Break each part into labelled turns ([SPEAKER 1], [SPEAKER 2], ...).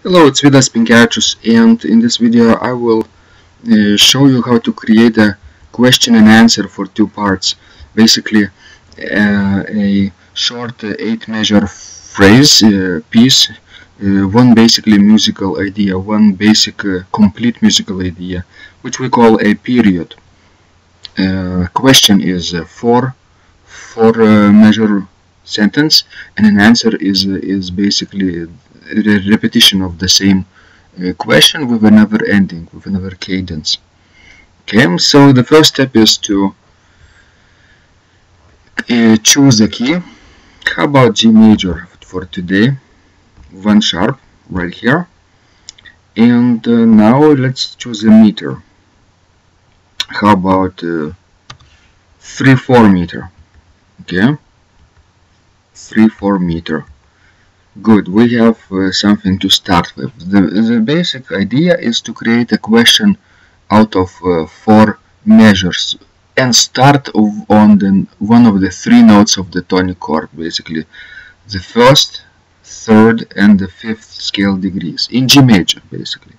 [SPEAKER 1] Hello, it's Vidas Pinkevicius, and in this video I will show you how to create a question and answer for two parts. Basically, a short 8-measure phrase piece, one basically musical idea, one basic complete musical idea, which we call a period. Question is four measure sentence, and an answer is basically a repetition of the same question with another ending, with another cadence. Okay, so the first step is to choose the key. How about G major for today? 1 sharp right here. And now let's choose a meter. How about 3/4 meter? Okay, 3/4 meter. Good, we have something to start with. The basic idea is to create a question out of 4 measures and start on one of the 3 notes of the tonic chord, basically the 1st, 3rd and the 5th scale degrees in G major, basically.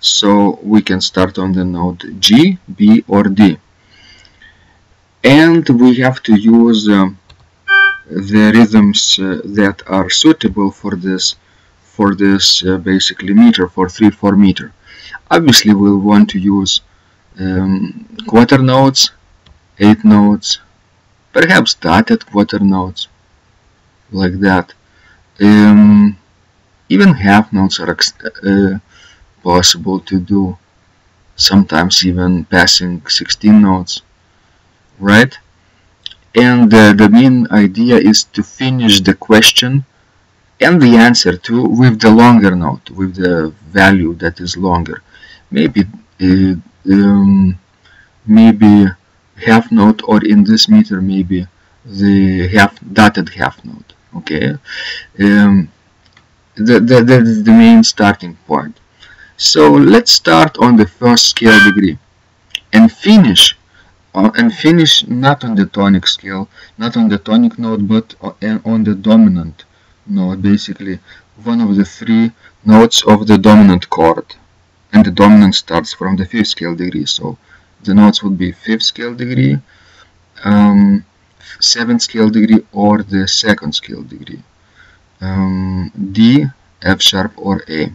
[SPEAKER 1] So we can start on the note G, B or D, and we have to use the rhythms that are suitable for this basically meter, for 3/4 meter. Obviously we'll want to use quarter notes, 8 notes, perhaps dotted quarter notes, like that. Even half notes are possible to do, sometimes even passing 16 notes, right? And the main idea is to finish the question and the answer too with the longer note, with the value that is longer. Maybe half note, or in this meter maybe the dotted half note. Okay, that is the main starting point. So let's start on the 1st scale degree and finish not on the tonic scale, not on the tonic note, but on the dominant note, basically one of the 3 notes of the dominant chord, and the dominant starts from the 5th scale degree. So the notes would be 5th scale degree, 7th scale degree, or the 2nd scale degree, D, F sharp or A.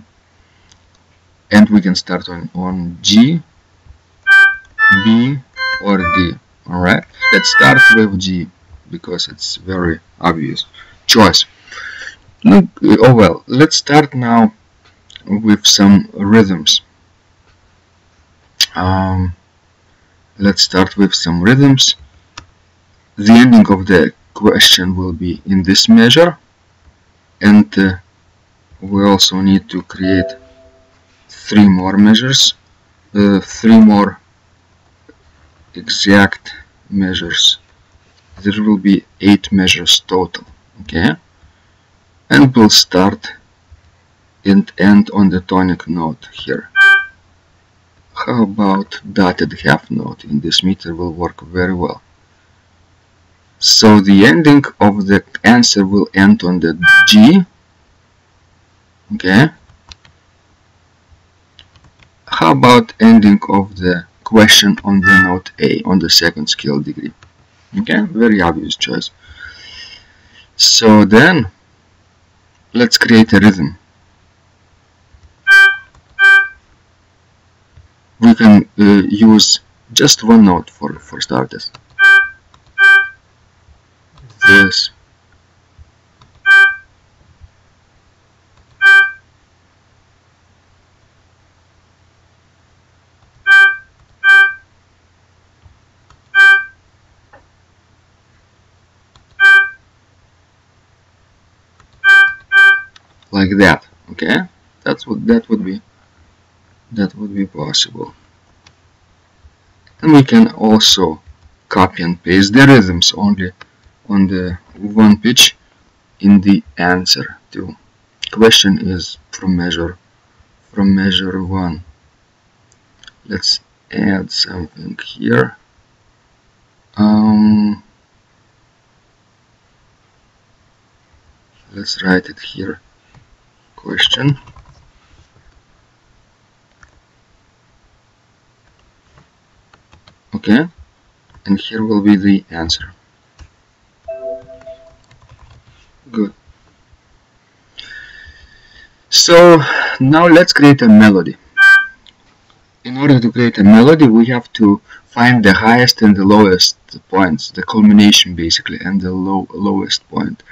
[SPEAKER 1] And we can start on G, B or D. Alright, let's start with G because it's very obvious choice. Oh well, let's start now with some rhythms. Let's start with some rhythms. The ending of the question will be in this measure, and we also need to create 3 more measures, 3 more exact measures. There will be 8 measures total. Okay, and we'll start and end on the tonic note here. How about dotted half note? In this meter will work very well. So the ending of the answer will end on the G. Okay, how about ending of the question on the note A, on the 2nd scale degree? Okay, very obvious choice. So then let's create a rhythm. We can use just 1 note for starters. This. Like that. Okay, that would be possible. And we can also copy and paste the rhythms only on the 1 pitch in the answer too. Question is from measure 1. Let's add something here. Let's write it here. Question Okay, and here will be the answer. Good. So now let's create a melody. In order to create a melody, we have to find the highest and the lowest points, the culmination basically, and the lowest point,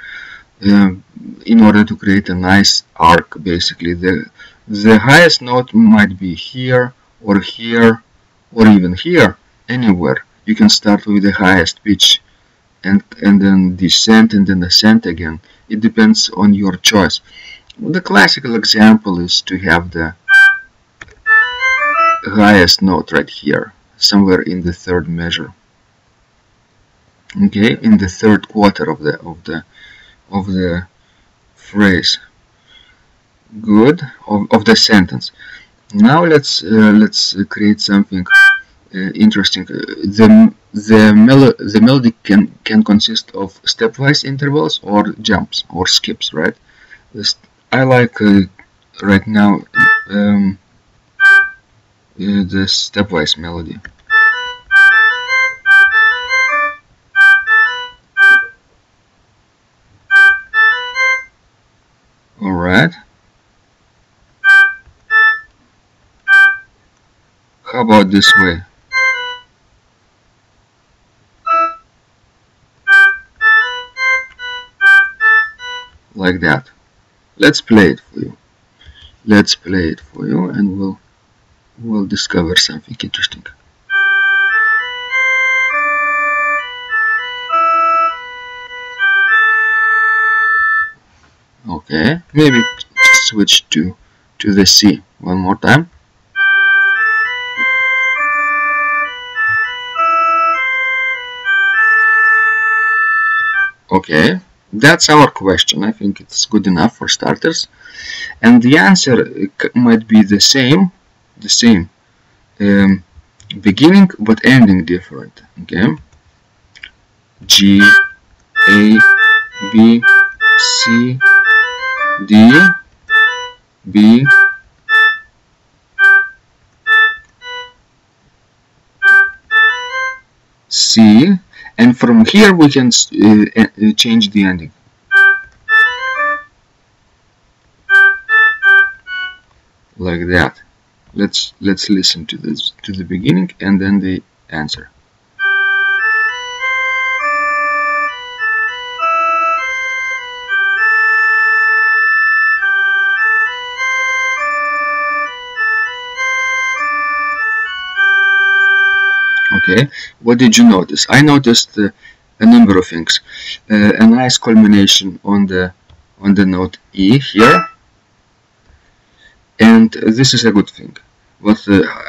[SPEAKER 1] in order to create a nice arc. Basically, the highest note might be here, or even here, anywhere. You can start with the highest pitch, and then descend, and then ascend again. It depends on your choice. The classical example is to have the highest note right here, somewhere in the third measure. Okay, in the third quarter of the phrase. Good, of the sentence. Now let's create something interesting. The melody can consist of stepwise intervals or jumps or skips, right? I like right now the stepwise melody. Alright. How about this way? Like that. Let's play it for you. Let's play it for you, and we'll discover something interesting. Okay, maybe switch to the C one more time. Okay, that's our question. I think it's good enough for starters, and the answer might be the same beginning but ending different. Okay, G, A, B, C, D, B, C, and from here we can change the ending. Like that. Let's listen to the beginning and then the answer. Okay, what did you notice? I noticed a number of things. A nice culmination on the note E here, and this is a good thing. But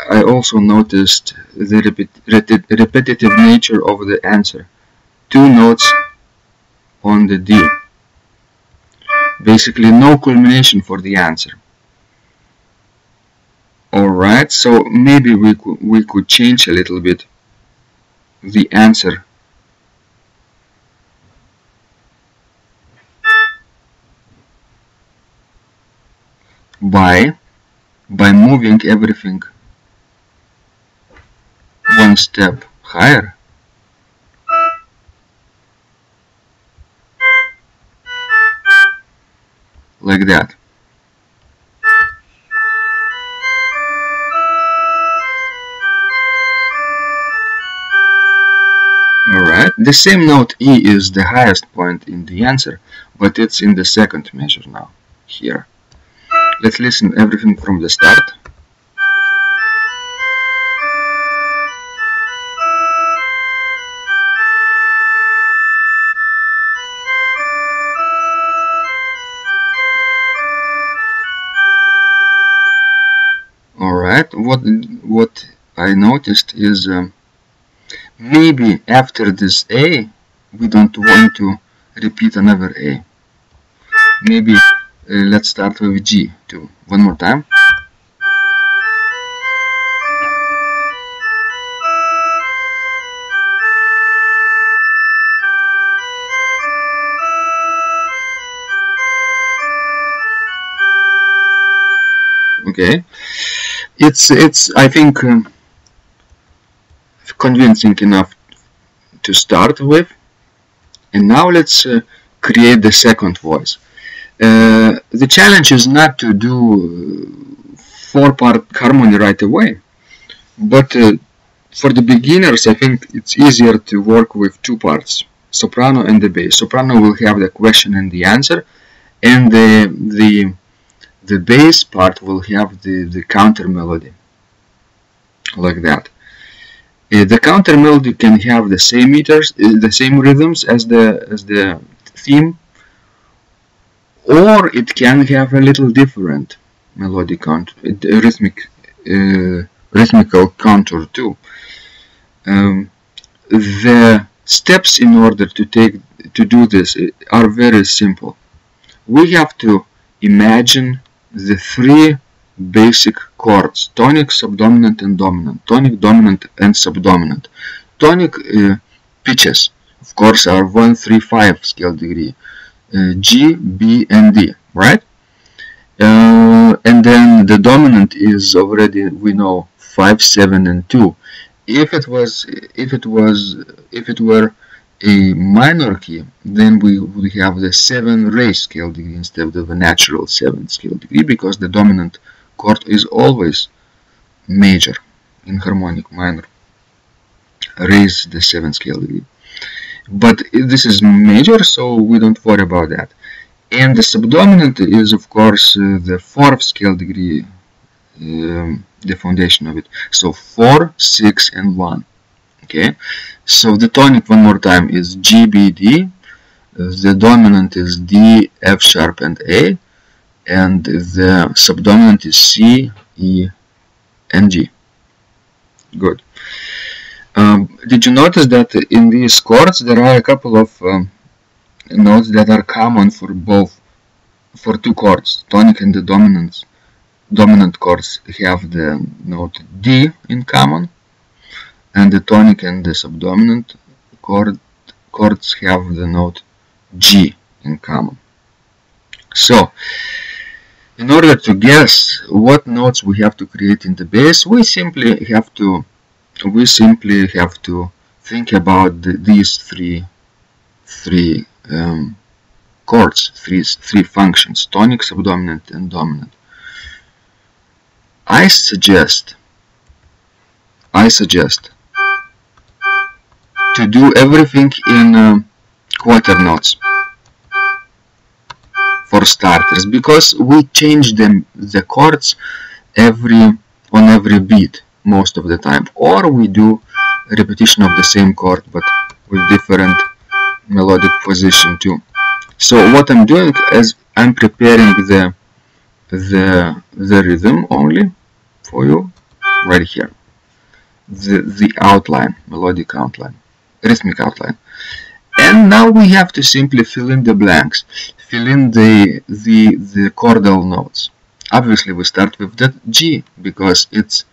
[SPEAKER 1] I also noticed the repetitive nature of the answer. 2 notes on the D. Basically, no culmination for the answer. Alright, so maybe we could change a little bit the answer by moving everything one step higher. Like that. Alright, the same note E is the highest point in the answer, but it's in the second measure now, here. Let's listen everything from the start. Alright, what I noticed is maybe after this A, we don't want to repeat another A. Maybe let's start with G too. One more time. Okay, it's I think convincing enough to start with. And now let's create the second voice. The challenge is not to do 4-part harmony right away, but for the beginners I think it's easier to work with 2 parts, soprano and the bass. Soprano will have the question and the answer, and the bass part will have the counter melody, like that. The counter melody can have the same meters, the same rhythms as the theme, or it can have a little different melodic contour, rhythmical contour too. The steps in order to do this are very simple. We have to imagine the 3 basic chords: tonic, subdominant, and dominant. Tonic, dominant, and subdominant. Tonic pitches, of course, are 1, 3, 5 scale degree. G, B, and D, right? And then the dominant is already, we know, 5, 7, and 2. If it were a minor key, then we would have the 7 raised scale degree instead of a natural 7 scale degree, because the dominant chord is always major in harmonic minor. Raise the 7 scale degree. But this is major, so we don't worry about that. And the subdominant is, of course, the 4th scale degree, the foundation of it. So 4, 6, and 1. Okay. So the tonic, one more time, is G, B, D. The dominant is D, F sharp, and A. And the subdominant is C, E, and G. Good. Did you notice that in these chords there are a couple of notes that are common for 2 chords? Tonic and the dominant chords have the note D in common, and the tonic and the subdominant chords have the note G in common. So, in order to guess what notes we have to create in the bass, we simply have to think about these three chords, three functions: tonic, subdominant, and dominant. I suggest to do everything in quarter notes for starters, because we change the chords on every beat most of the time, or we do a repetition of the same chord but with different melodic position too. So what I'm doing is I'm preparing the rhythm only for you right here, the outline, melodic outline, rhythmic outline. And now we have to simply fill in the blanks, fill in the chordal notes. Obviously we start with the G because it's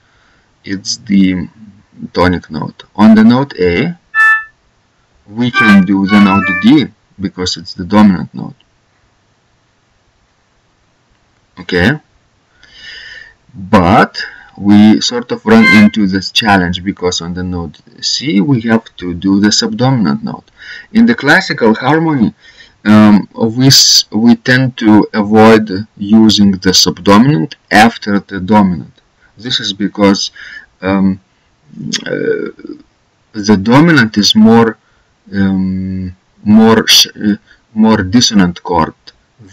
[SPEAKER 1] the tonic note. On the note A we can do the note D because it's the dominant note. Okay, but we sort of run into this challenge because on the note C we have to do the subdominant note. In the classical harmony we tend to avoid using the subdominant after the dominant. This is because the dominant is more dissonant chord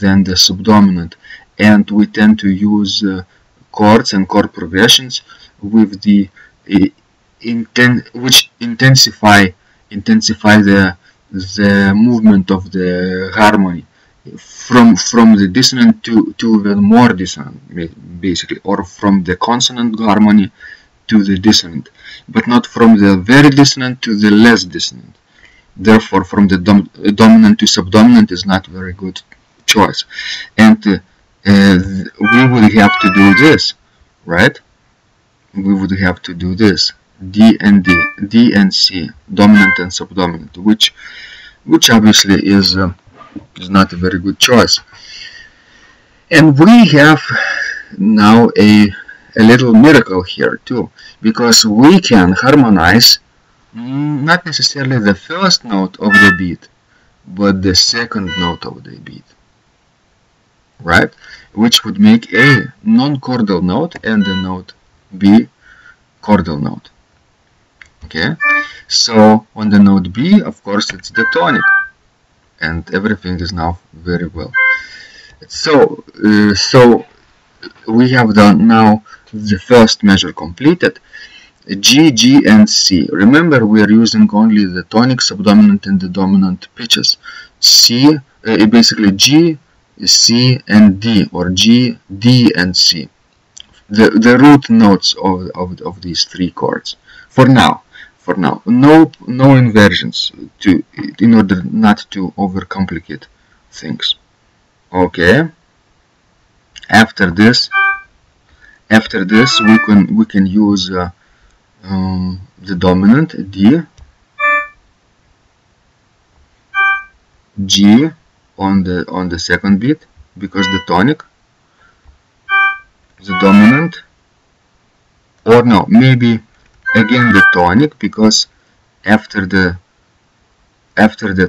[SPEAKER 1] than the subdominant, and we tend to use chords and chord progressions with the which intensify the movement of the harmony from the dissonant to the more dissonant, basically, or from the consonant harmony to the dissonant, but not from the very dissonant to the less dissonant. Therefore, from the dominant to subdominant is not a very good choice. And we would have to do this, right? We would have to do this: D and D, D and C, dominant and subdominant, which obviously is not a very good choice. And we have now a little miracle here too, because we can harmonize not necessarily the first note of the beat, but the second note of the beat, right? Which would make A non-chordal note and the note B chordal note. Okay, so on the note B, of course, it's the tonic, and everything is now very well. So we have done now the first measure completed. G, G, and C. Remember, we are using only the tonic, subdominant, and the dominant pitches. C, basically G, C, and D, or G, D, and C. The root notes of these three chords. For now, no inversions in order not to overcomplicate things. Okay. After this, we can use the dominant D, G on the second beat, because the tonic, the dominant, or no, maybe again the tonic, because after the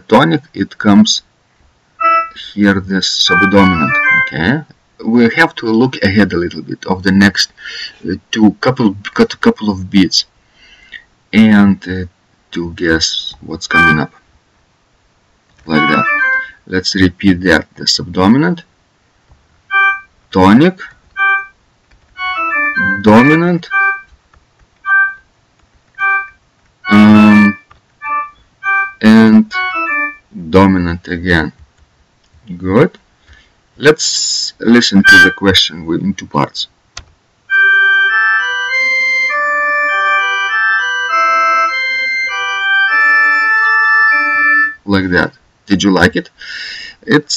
[SPEAKER 1] tonic it comes here the subdominant. Okay, we have to look ahead a little bit of the next couple of beats and to guess what's coming up, like that. Let's repeat that: the subdominant, tonic, dominant, and dominant again. Good. Let's listen to the question in two parts. Like that. Did you like it? It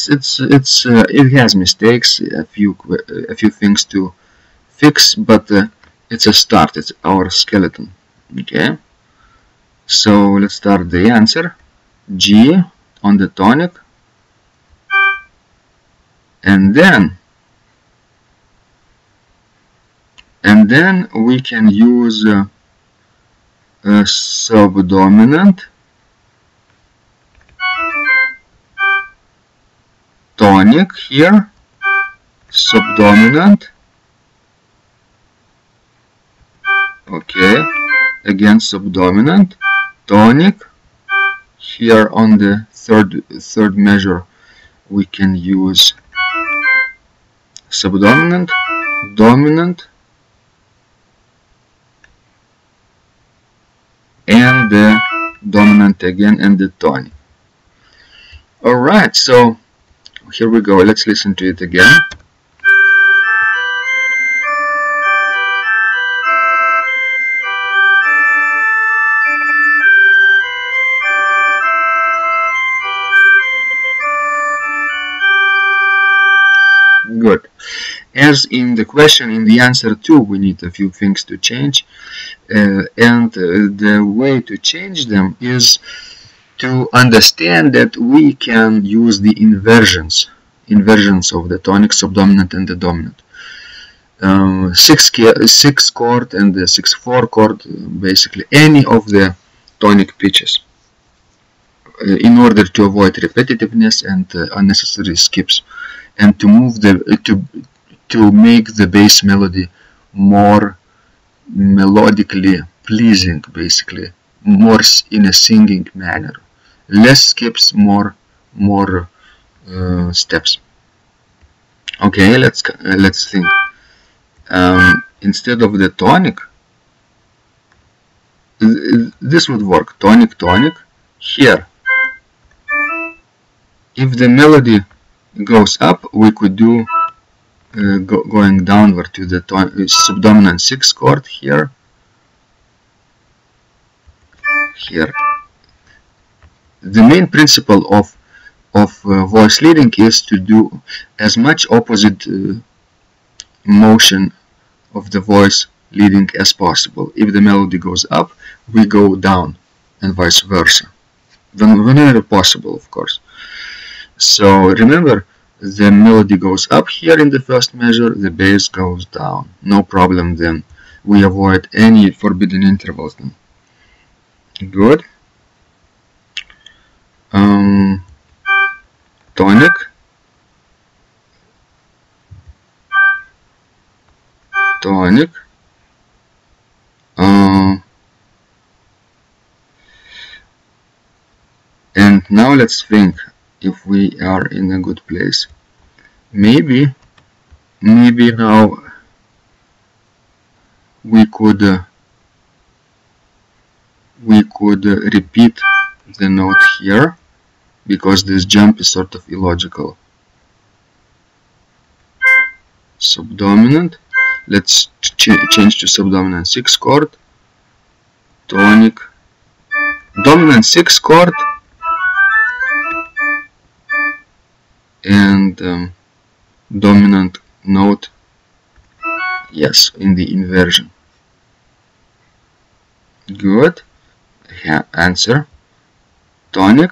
[SPEAKER 1] has mistakes, a few things to fix, but it's a start. It's our skeleton. Okay. So let's start the answer. G on the tonic, and then we can use a subdominant, tonic here, subdominant, okay, again subdominant, tonic. Here on the third measure we can use subdominant, dominant, and the dominant again, and the tonic. Alright, so here we go. Let's listen to it again. Good. As in the question, in the answer too, we need a few things to change, and the way to change them is to understand that we can use the inversions of the tonic, subdominant, and the dominant. 6 chord and the 6/4 chord, basically any of the tonic pitches, in order to avoid repetitiveness and unnecessary skips, and to move to make the bass melody more melodically pleasing, basically more in a singing manner, less skips, more steps. Okay, let's think. Instead of the tonic, this would work. Tonic, tonic. Here, if the melody goes up, we could do going downward to the subdominant 6 chord here. The main principle of voice leading is to do as much opposite motion of the voice leading as possible. If the melody goes up, we go down, and vice versa, whenever possible, of course. So remember, the melody goes up here in the first measure, the bass goes down. No problem then. We avoid any forbidden intervals then. Good. Tonic. Tonic. And now let's think if we are in a good place. Maybe now we could repeat the note here, because this jump is sort of illogical. Subdominant. Let's change to subdominant 6 chord. Tonic. Dominant 6 chord. And dominant note, yes, in the inversion. Good. Answer. Tonic.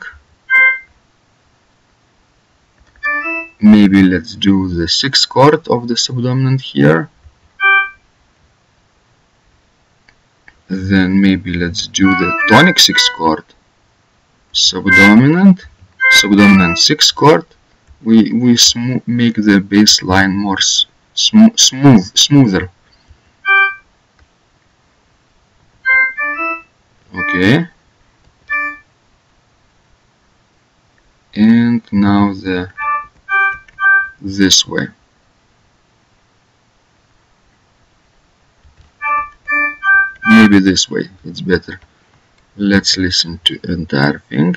[SPEAKER 1] Maybe let's do the 6th chord of the subdominant here. Then maybe let's do the tonic 6th chord. Subdominant 6th chord. We make the bass line more smoother. Okay. And now this way. Maybe this way, it's better. Let's listen to the entire thing.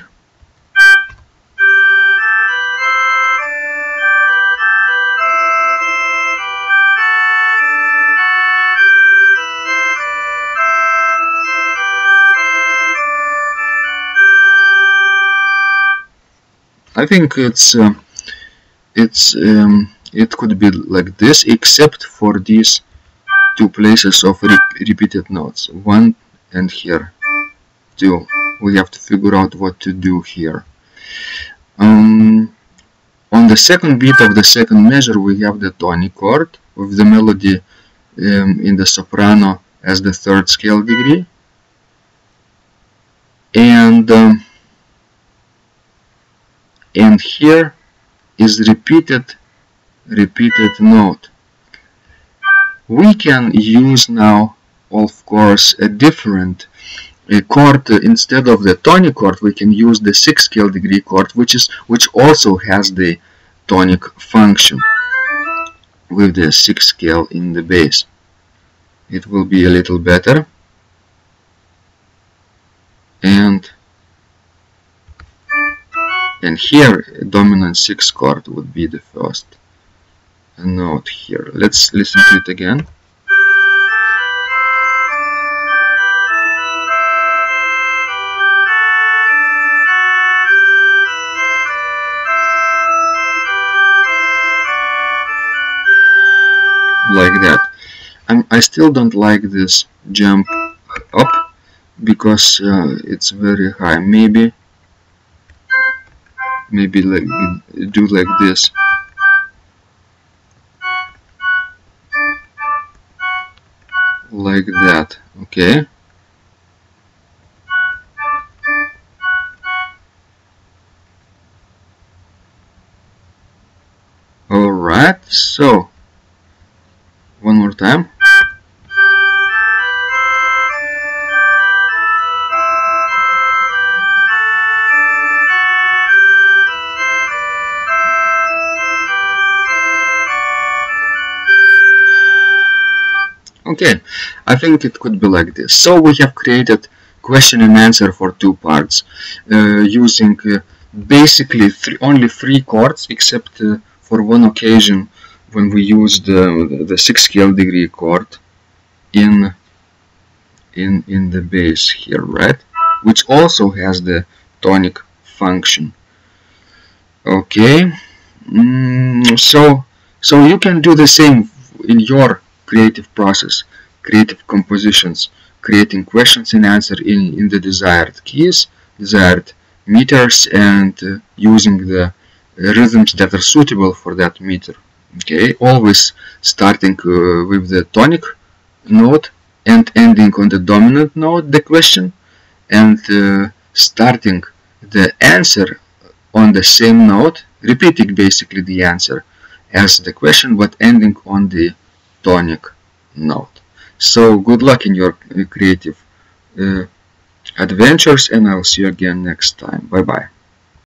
[SPEAKER 1] I think it could be like this, except for these two places of repeated notes, 1 and here 2. We have to figure out what to do here. On the second beat of the second measure, we have the tonic chord with the melody in the soprano as the 3rd scale degree, and here is repeated note. We can use now, of course, a different chord. Instead of the tonic chord, we can use the 6th scale degree chord, which also has the tonic function with the 6th scale in the bass. It will be a little better. And here, dominant 6th chord would be the first note here. Let's listen to it again. Like that. I still don't like this jump up because it's very high. Maybe like do like this. Like that. Okay. Alright, so one more time. Okay, I think it could be like this. So we have created question and answer for 2 parts using basically only 3 chords, except for one occasion when we used the 6th scale degree chord in the bass here, right? Which also has the tonic function. Okay, so you can do the same in your creative process, creative compositions, creating questions and answer in the desired keys, desired meters, and using the rhythms that are suitable for that meter. Okay, always starting with the tonic note and ending on the dominant note, the question, and starting the answer on the same note, repeating basically the answer as the question, but ending on the tonic note. So good luck in your creative adventures, and I'll see you again next time. Bye bye.